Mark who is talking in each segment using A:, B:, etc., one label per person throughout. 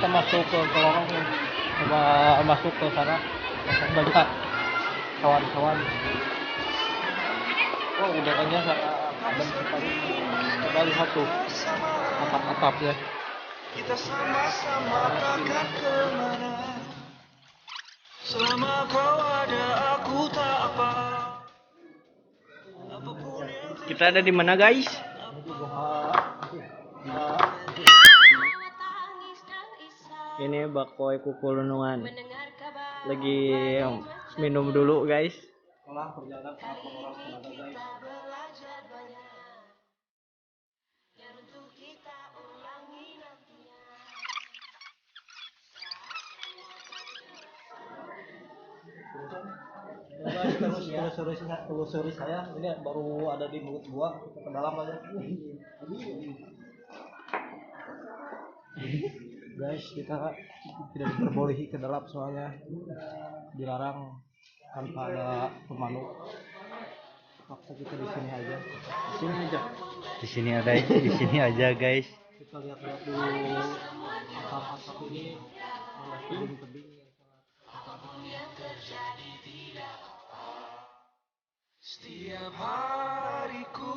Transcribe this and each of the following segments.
A: kita masuk ke lorong nih. Coba masuk ke sana. Banyak kawan-kawan. Oh, udaranya sangat adem sekali. Coba lihat tuh atap-atapnya.
B: Kita sama-sama takkan kemana. Selama kau ada aku tak apa.
C: Kita ada di mana guys? Ini Bakoy Kukulunungan. Lagi minum dulu guys.
A: Setelah perjalanan sangat menguras tenaga guys. Guys, telusuri saya ini baru ada di mulut gua, ke dalam aja. Guys, kita tidak diperbolehi ke dalam soalnya dilarang tanpa ada pemandu. Paksa kita di sini aja. Di sini aja.
C: Di sini aja guys.
A: Kita lihat-lihat dulu atap-atap ini, tebing-tebing yang
B: Setiap hariku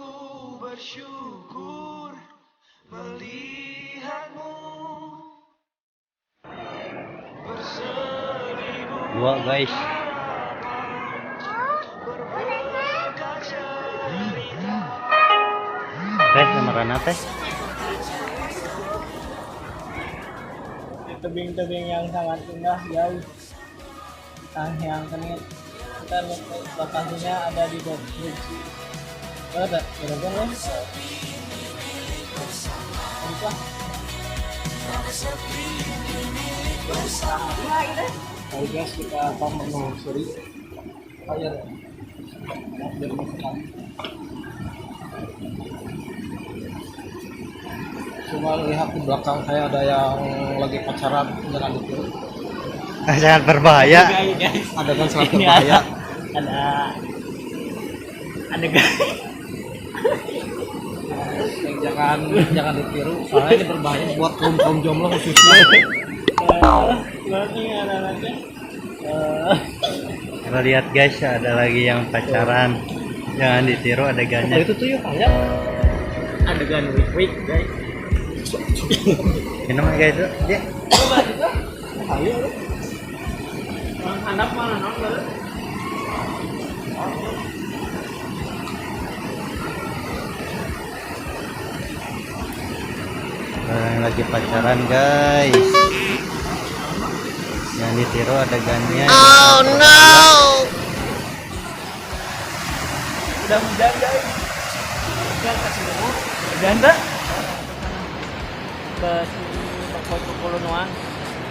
B: bersyukur melihatmu berseribu
C: Dua guys.
B: berbagai cerita.
C: Teh sama Rana teh.
A: tebing-tebing yang sangat indah jauh. Yang kenit kita lokasinya ada di deskripsi. Ada bener ya? Apa? Oke guys, kita akan menelusuri air jernih sekali. Cuma lihat di belakang saya ada yang lagi pacaran, jangan ditiru.
C: Sangat berbahaya.
A: Adegan sangat berbahaya.
C: Ada guys.
A: Yang jangan ditiru, soalnya ini berbahaya buat kaum jomblo khususnya.
C: Kita lihat guys, ada lagi yang pacaran. Jangan ditiru adegannya.
A: Itu tuh yuk kayak adegan week guys.
C: Minum guys tuh. Ya.
A: Ayo. Orang handap mana nong baru?
C: Orang lagi pacaran guys. Jangan ditiru adegannya.
B: Oh no.
A: Udah hujan guys. Hujan kasih dulu. Hujan tak? Ke sini Bakoy Kukulunungan.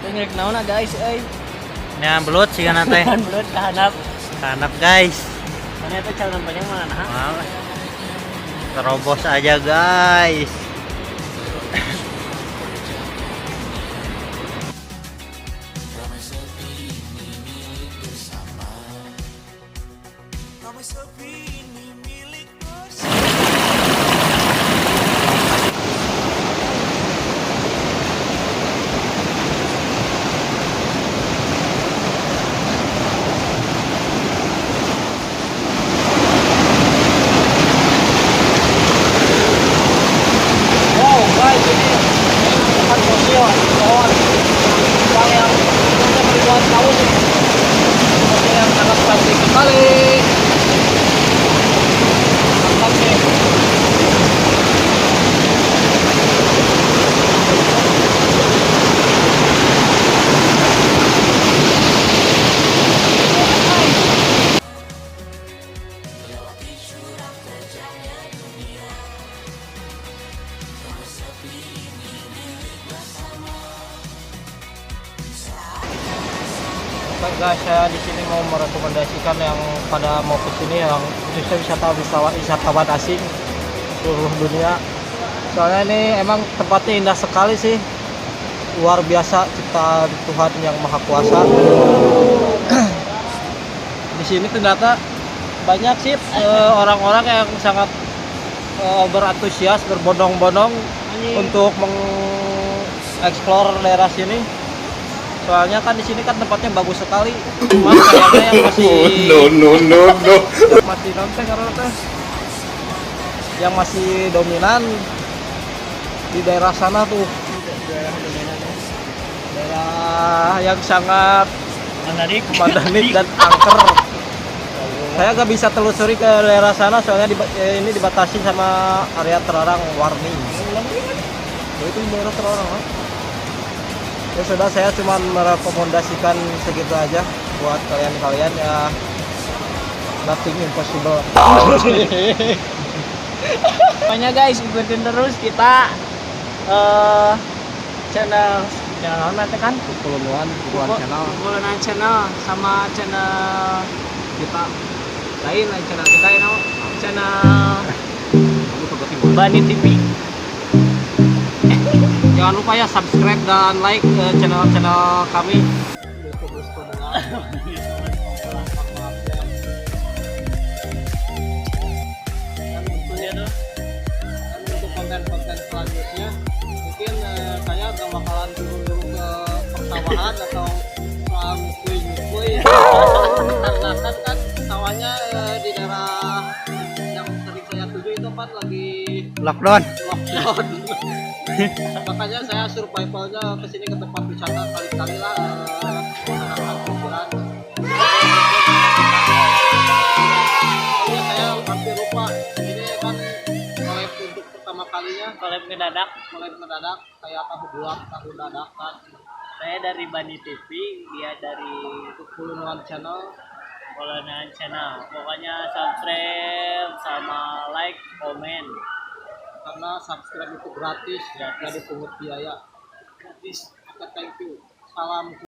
A: Teu ngirik naon guys euy.
C: Nya belut sih kan teh.
A: Belut kahanap.
C: Kanap guys.
A: Mana itu calon panjang mana nah?
C: Malah. Terobos aja guys.
B: Ramai sepi ini milik
A: Wow guys, ini tempat sosial pohon yang sudah ribuan tahun nih. Seperti yang sangat cantik sekali. Mantap nih. Baik guys, saya di sini mau merekomendasikan yang pada mau ke sini yang khususnya wisatawan asing seluruh dunia. Soalnya ini emang tempatnya indah sekali sih. Luar biasa ciptaan Tuhan yang Maha Kuasa. Di sini ternyata banyak sih orang-orang yang sangat berantusias, berbondong-bondong untuk explore daerah sini. Soalnya kan di sini kan tempatnya bagus sekali. Cuma kayaknya yang masih yang masih nonton karena teh yang masih dominan di daerah sana tuh. Daerah yang sangat Mandanik dan angker. Saya nggak bisa telusuri ke daerah sana soalnya ini dibatasi sama area terlarang warning. Itu daerah terlarang. Kan? Ya sudah, saya cuma merekomendasikan segitu aja buat kalian-kalian ya. Nothing impossible.
D: Pokoknya guys, ikutin terus kita channel nanti kan
A: Kepulauan channel.
D: Kepulauan channel sama channel kita lain channel kita ini channel Bani TV.
A: Jangan lupa ya subscribe dan like channel kami. Untuk konten-konten selanjutnya mungkin saya nggak bakalan turun dulu ke persawahan atau soal mukui karena kan sawahnya di daerah yang sering saya tuju itu kan lagi
C: Lockdown.
A: lockdown. Makanya saya survivalnya kesini ke tempat wisata kali-kali lah menenangkan pikiran. Ya saya hampir lupa ini kan collab untuk pertama kalinya,
D: Collab mendadak.
A: kayak tahu bulat tahu dadakan.
D: Saya dari Bani TV, dia dari
A: Kepulauan channel.
D: Kepulauan channel. Pokoknya subscribe sama like, komen.
A: Karena subscribe itu gratis, nggak dipungut biaya.
D: Gratis.
A: Oke, thank you. Salam.